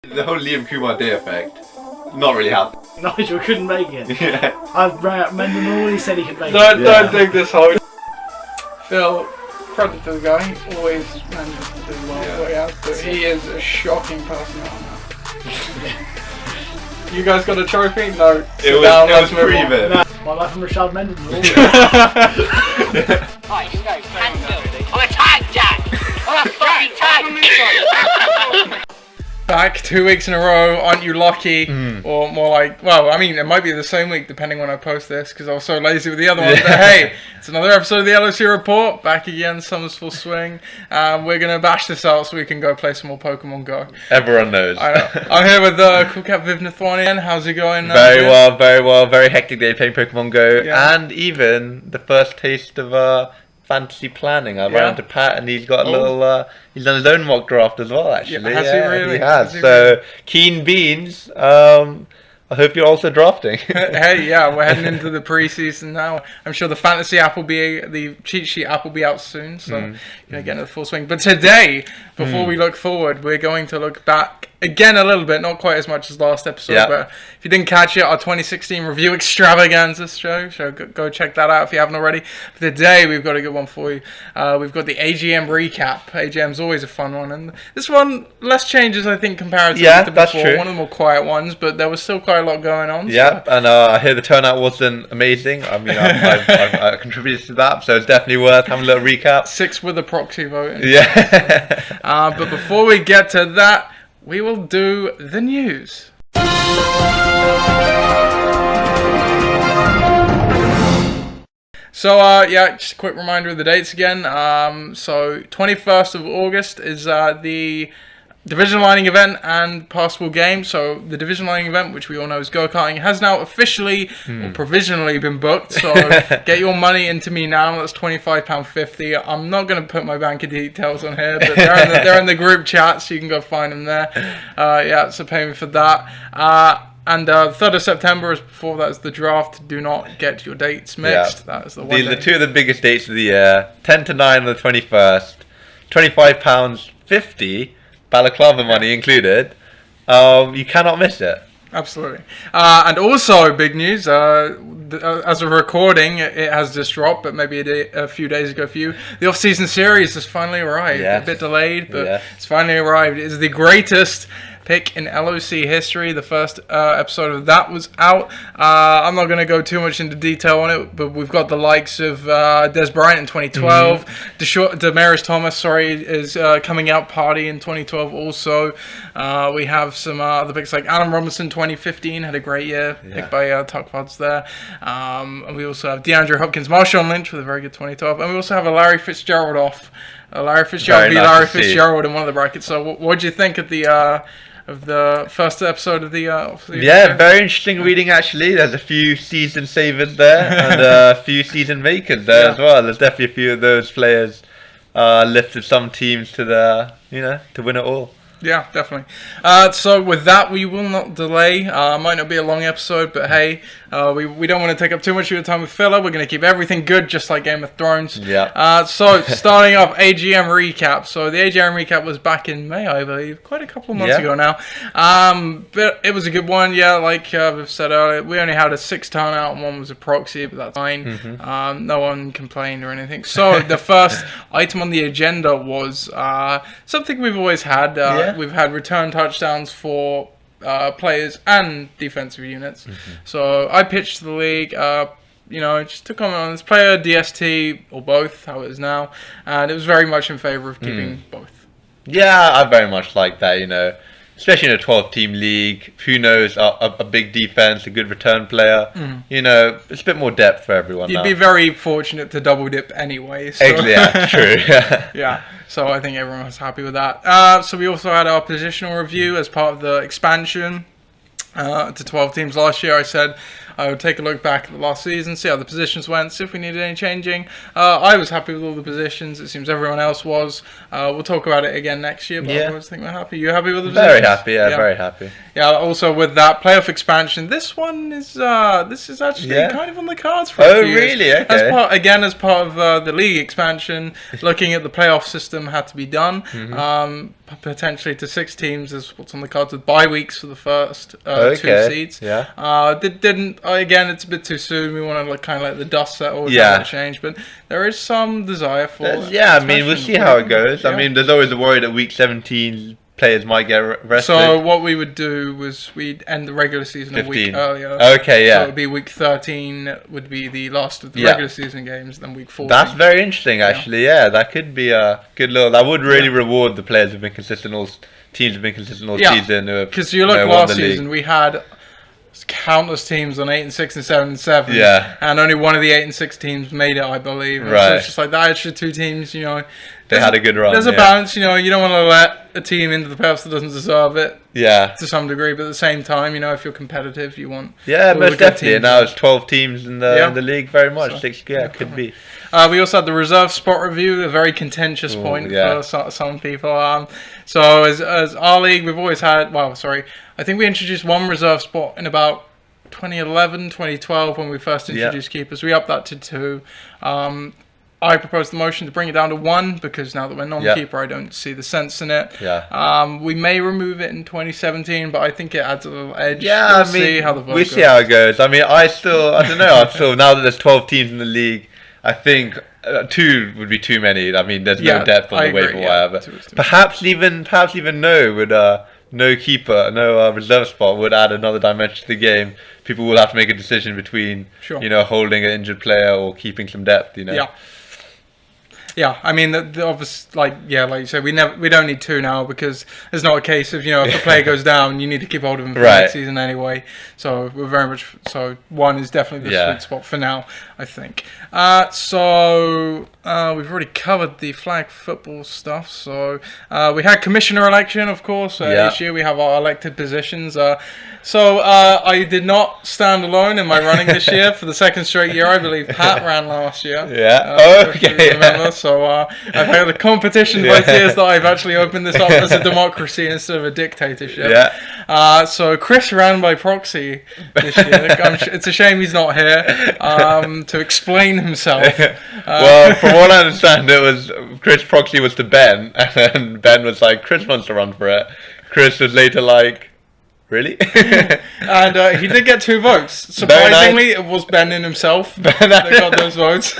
The whole Liam Kumar Day effect, not really happened. Nigel couldn't make it. Yeah. I rang up Mendon all, he said he could make it. Don't dig this hole. Phil, credit to the guy, he always manages to do well what he has, but he is a shocking person right now. You guys got a trophy? No. It was pre-bit. No, my life from Rashad Mendon. Right, you guys, I'm a tag jack! I'm a fucking tag! Back 2 weeks in a row, aren't you lucky? Or more like, well, I mean, it might be the same week depending when I post this because I was so lazy with the other ones. But hey, it's another episode of the LOC Report. Back again, summer's full swing. We're going to bash this out so we can go play some more Pokemon Go. Everyone knows. I'm here with Cool Cat Viv Nathwani. How's it going? Very well. Very hectic day playing Pokemon Go. Yeah. And even the first taste of fantasy planning. I ran into Pat and he's got a little, he's done his own mock draft as well actually. Has he really? He has. Keen beans. I hope you're also drafting. Hey, yeah, we're heading into the preseason now. I'm sure the fantasy app will be, the cheat sheet app will be out soon, so you're going to get into the full swing. But today, before we look forward, we're going to look back again a little bit, not quite as much as last episode, but if you didn't catch it, our 2016 review extravaganza show, so go check that out if you haven't already. But today, we've got a good one for you. We've got the AGM Recap. AGM's always a fun one, and this one, less changes, I think, comparatively to before. That's true. One of the more quiet ones, but there was still quite a lot going on. Yeah, so. And I hear the turnout wasn't amazing. I mean, I contributed to that, so it's definitely worth having a little recap. 6 with the proxy voting. Yeah. But before we get to that, we will do the news. So, just a quick reminder of the dates again. So, 21st of August is the Division Lining event and possible game. So the Division Lining event, which we all know is go-karting, has now officially or provisionally been booked. So get your money into me now. That's £25.50. I'm not going to put my bank details on here, but they're in the group chat, so you can go find them there. So pay me for that. And 3rd of September is before that is the draft. Do not get your dates mixed. That is the one. These are two of the biggest dates of the year. 10 to 9 on the 21st. £25.50. Balaclava money included. You cannot miss it. Absolutely. And also, big news, as of recording, it has just dropped, but maybe a few days ago for you. The off-season series has finally arrived. A bit delayed, but it's finally arrived. It is the greatest pick in LOC history. The first episode of that was out. I'm not going to go too much into detail on it, but we've got the likes of Des Bryant in 2012. Damaris Thomas, is coming out party in 2012 also. We have some other picks like Alan Robinson 2015 had a great year, picked by Tuck Pods there. And we also have DeAndre Hopkins, Marshawn Lynch with a very good 2012. And we also have a Larry Fitzgerald off. Larry Fitzgerald Larry Fitzgerald in one of the brackets. So what do you think of the first episode of the very interesting reading actually. There's a few season savers there and a few season makers there as well. There's definitely a few of those players lifted some teams to to win it all. Yeah, definitely. So with that, we will not delay. Might not be a long episode, but hey, we don't want to take up too much of your time with filler. We're going to keep everything good, just like Game of Thrones. Yeah. So starting off, AGM Recap. So the AGM Recap was back in May, I believe, quite a couple of months ago now. But it was a good one. Yeah, like we've said earlier, we only had a 6 turnout and one was a proxy, but that's fine. No one complained or anything. So the first item on the agenda was something we've always had. We've had return touchdowns for players and defensive units. So I pitched to the league, just to comment on this player, DST, or both, how it is now. And it was very much in favour of keeping both. Yeah, I very much like that, especially in a 12-team league. Who knows, a big defense, a good return player. It's a bit more depth for everyone. You'd be very fortunate to double dip anyway. So. Exactly, true. Yeah, so I think everyone was happy with that. So we also had our positional review as part of the expansion to 12 teams last year. I said I would take a look back at the last season, see how the positions went, see if we needed any changing. I was happy with all the positions. It seems everyone else was. We'll talk about it again next year, but I always think we're happy. You happy with the positions? Very happy, very happy. Yeah, also with that playoff expansion, this one is actually kind of on the cards for a few years. Really? Okay. As part of the league expansion, looking at the playoff system had to be done. potentially to 6 teams is what's on the cards with bye weeks for the first 2 seeds. Yeah. Didn't again, it's a bit too soon. We want to kind of let the dust settle. Yeah. Change, but there is some desire for. I mean, we'll see how it goes. Yeah. I mean, there's always a worry that week 17 players might get rested. So what we would do was we'd end the regular season 15. a week earlier. Okay, yeah. So it would be week 13 would be the last of the regular season games, then week 14. That's very interesting, actually. Yeah, that could be a good little. That would really reward the players who've been consistent all teams have been consistent all season. Because you look last season, we had countless teams on 8 and 6 and 7 and 7. Yeah. And only one of the 8 and 6 teams made it, I believe. And Right. so it's just like that extra 2 teams, you know. They had a good run. There's a balance, you know. You don't want to let a team into the playoffs that doesn't deserve it. Yeah. To some degree, but at the same time, you know, if you're competitive, you want. Yeah, all the most good definitely. teams. Now it's 12 teams in the league, very much. So, 6, yeah, could be. We also had the reserve spot review, a very contentious point for some people. So as our league, we've always had. Well, sorry, I think we introduced 1 reserve spot in about 2011, 2012 when we first introduced keepers. We upped that to 2. I proposed the motion to bring it down to 1 because now that we're non-keeper, I don't see the sense in it. Yeah. We may remove it in 2017, but I think it adds a little edge. Yeah, we'll I mean, see how the vote we goes. see how it goes. I mean, I don't know. Now that there's 12 teams in the league, I think 2 would be too many. I mean, there's no depth on the waiver wire. But perhaps even no would no keeper, no reserve spot would add another dimension to the game. People will have to make a decision between you know, holding an injured player or keeping some depth. You know. Yeah. Yeah, I mean, the obvious, like you said, we don't need 2 now because there's not a case of, you know, if a player goes down, you need to keep hold of him for next season anyway. So we're very much 1 is definitely the sweet spot for now, I think. So we've already covered the flag football stuff. So we had commissioner election, of course. This year we have our elected positions. So I did not stand alone in my running this year for the 2nd straight year. I believe Pat ran last year. Okay. Remember? So I've had a competition both years that I've actually opened this up as a democracy instead of a dictatorship. So Chris ran by proxy this year. It's a shame he's not here to explain himself. Well, from what I understand, it was Chris proxy was to Ben, and then Ben was like, Chris wants to run for it. Chris was later like, really? And he did get 2 votes. Surprisingly, it was Ben in himself that got those votes.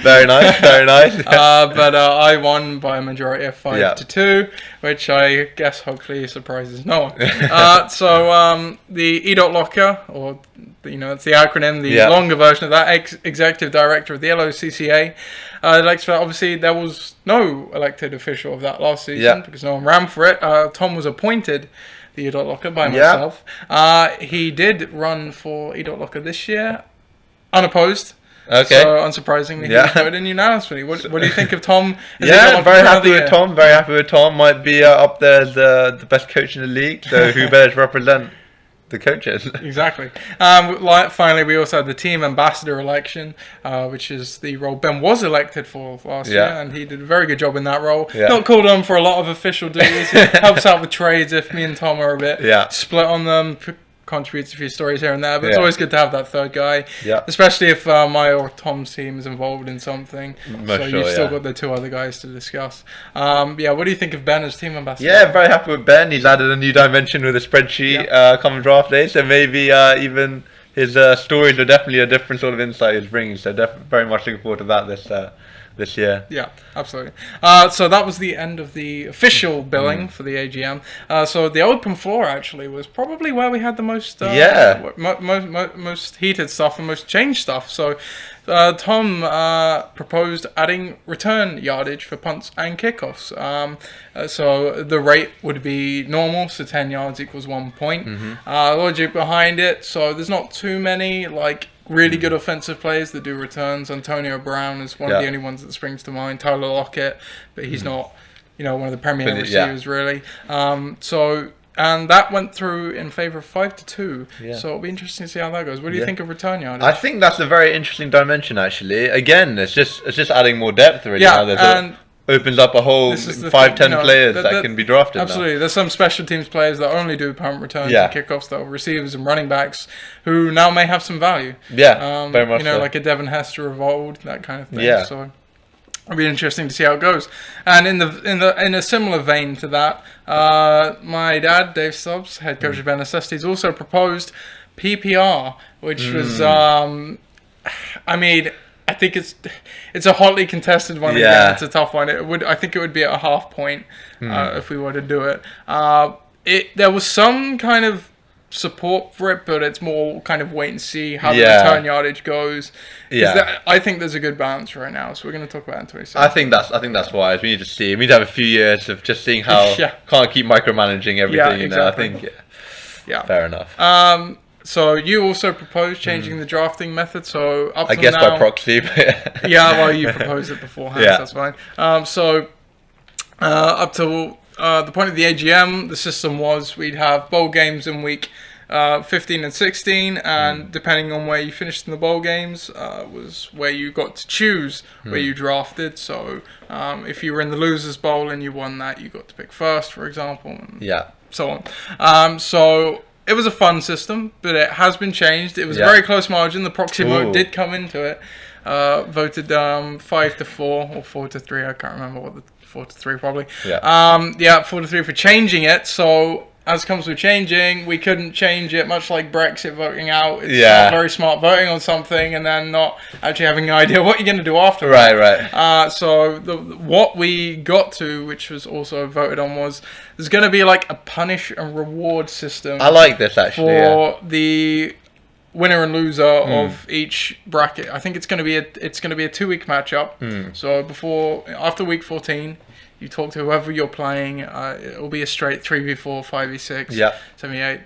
Very nice, very nice. But I won by a majority of 5 to 2, which I guess hopefully surprises no one. So the E.Locker, or you know, it's the acronym, the longer version of that, executive director of the LOCCA. Obviously, there was no elected official of that last season because no one ran for it. Tom was appointed the E.Locker by myself. He did run for E.Locker this year, unopposed. Okay. So unsurprisingly, he voted unanimously. What do you think of Tom? Very happy with Tom. Very happy with Tom. Might be up there as the best coach in the league. So who better to represent the coaches? Exactly. Finally, we also had the team ambassador election, which is the role Ben was elected for last year, and he did a very good job in that role. Not called on for a lot of official duties. He helps out with trades if me and Tom are a bit split on them. Contributes a few stories here and there, but it's always good to have that third guy, especially if my or Tom's team is involved in something. You've still got the 2 other guys to discuss. What do you think of Ben as team ambassador? Yeah, very happy with Ben. He's added a new dimension with a spreadsheet come draft day, so maybe even his stories are definitely a different sort of insight he's bringing. So very much looking forward to that this year. Yeah, absolutely. So that was the end of the official billing for the AGM. So the open floor actually was probably where we had the most most heated stuff and most changed stuff. So Tom proposed adding return yardage for punts and kickoffs. So the rate would be normal, so 10 yards equals 1 point. Logic behind it, so there's not too many really good offensive players that do returns. Antonio Brown is one of the only ones that springs to mind. Tyler Lockett, but he's not, you know, one of the premier receivers really. And that went through in favour of 5 to 2. So it'll be interesting to see how that goes. What do you think of return yardage? I think that's a very interesting dimension actually. Again, it's just adding more depth really. Now opens up a whole 5-10 players that can be drafted. Absolutely. Now. There's some special teams players that only do punt returns and kickoffs, that are receivers and running backs who now may have some value. Very much you know, so. like a Devin Hester of old, that kind of thing. So It'll be interesting to see how it goes. And in a similar vein to that, my dad, Dave Stubbs, head coach of NSS, he's also proposed PPR, which was, I mean, I think it's a hotly contested one. Yeah. Again. It's a tough one. I think it would be at a half point if we were to do it. There was some kind of support for it, but it's more kind of wait and see how the return yardage goes. I think there's a good balance right now, so we're going to talk about it in 20 seconds. I think that's wise. We need to see. We need to have a few years of just seeing how can't keep micromanaging everything. Exactly. I think fair enough. So you also proposed changing the drafting method. So up I till guess now, by proxy. But well, you proposed it beforehand. So that's fine. So up till the point of the AGM, the system was we'd have bowl games in week 15 and 16, and depending on where you finished in the bowl games was where you got to choose where you drafted. So if you were in the losers bowl and you won that, you got to pick first, for example, and so on. So it was a fun system, but it has been changed. It was a very close margin. The proxy vote did come into it. Voted 5-4 or 4-3. I can't remember what the 4-3 probably. 4-3 for changing it. So as comes with changing, we couldn't change it, much like Brexit voting out. It's not very smart voting on something and then not actually having an idea what you're going to do after. Right. So what we got to, which was also voted on, was there's going to be like a punish and reward system. I like this actually. For the winner and loser of each bracket. I think it's going to be a 2-week matchup. So after week 14. You talk to whoever you're playing. It'll be a straight 3v4, 5v6, 78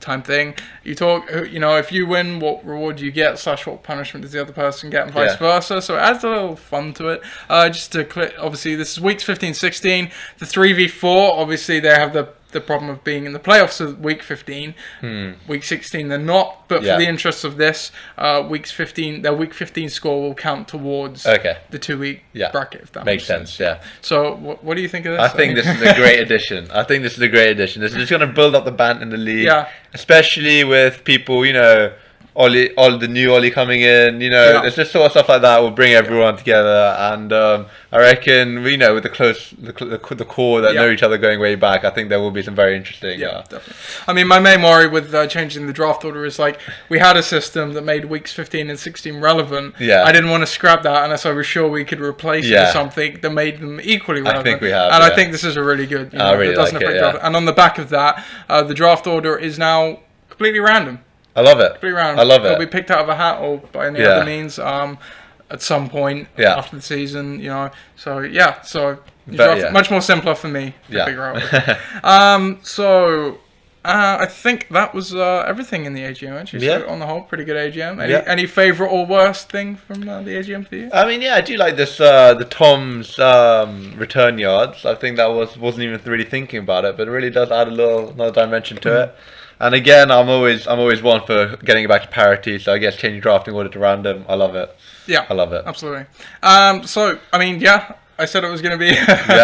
time thing. You talk. If you win, what reward do you get? / what punishment does the other person get, and vice versa. So it adds a little fun to it. Just to click. Obviously, this is weeks 15, 16. The 3v4. Obviously, they have the problem of being in the playoffs of week 15. Week 16 they're not, but for the interests of this, their week 15 score will count towards the 2-week bracket, if that makes sense. So what do you think of this? I think this is a great addition. This is just going to build up the band in the league, especially with people, the new Ollie coming in, it's just sort of stuff like that will bring everyone together, and I reckon with the core that know each other going way back, I think there will be some very interesting. Definitely. I mean, my main worry with changing the draft order is like we had a system that made weeks 15 and 16 relevant. I didn't want to scrap that unless I was sure we could replace it with something that made them equally relevant. I think we have, and I think this is a really good. I really like it. And on the back of that, the draft order is now completely random. I love it. I love it. It'll be picked out of a hat or by any other means at some point after the season, So much more simpler for me to figure out. I think that was everything in the AGM. Actually, so on the whole, pretty good AGM. Any favourite or worst thing from the AGM for you? I mean, I do like this. The Tom's return yards. I think that wasn't even really thinking about it, but it really does add another dimension to it. And again, I'm always one for getting it back to parity. So I guess changing drafting order to random. I love it. I love it. Absolutely. So I mean, I said it was going to be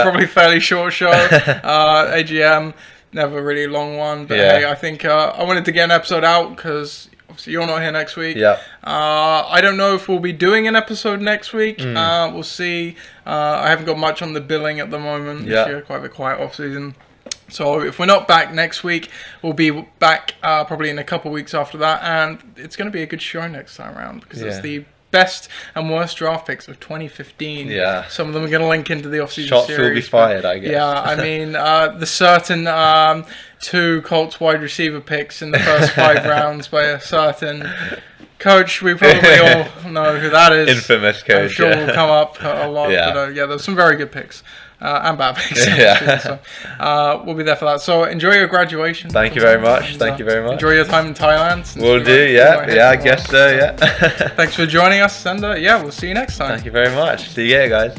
probably fairly short show. AGM, never really a long one, but hey, I think I wanted to get an episode out because obviously you're not here next week. I don't know if we'll be doing an episode next week. We'll see. I haven't got much on the billing at the moment. This year, quite a bit quiet off season. So if we're not back next week, we'll be back probably in a couple of weeks after that, and it's going to be a good show next time around because it's the best and worst draft picks of 2015. Some of them are going to link into the off-season series. Shots will be fired, I guess. I mean, the certain 2 Colts wide receiver picks in the first 5 rounds by a certain coach. We probably all know who that is. Infamous coach. I'm sure will come up a lot. But there's some very good picks. And bad picks. So, we'll be there for that. So enjoy your graduation. Thank you very much. Thank you very much. Enjoy your time in Thailand. We'll do, I guess so, Thanks for joining us, and we'll see you next time. Thank you very much. See you later, guys.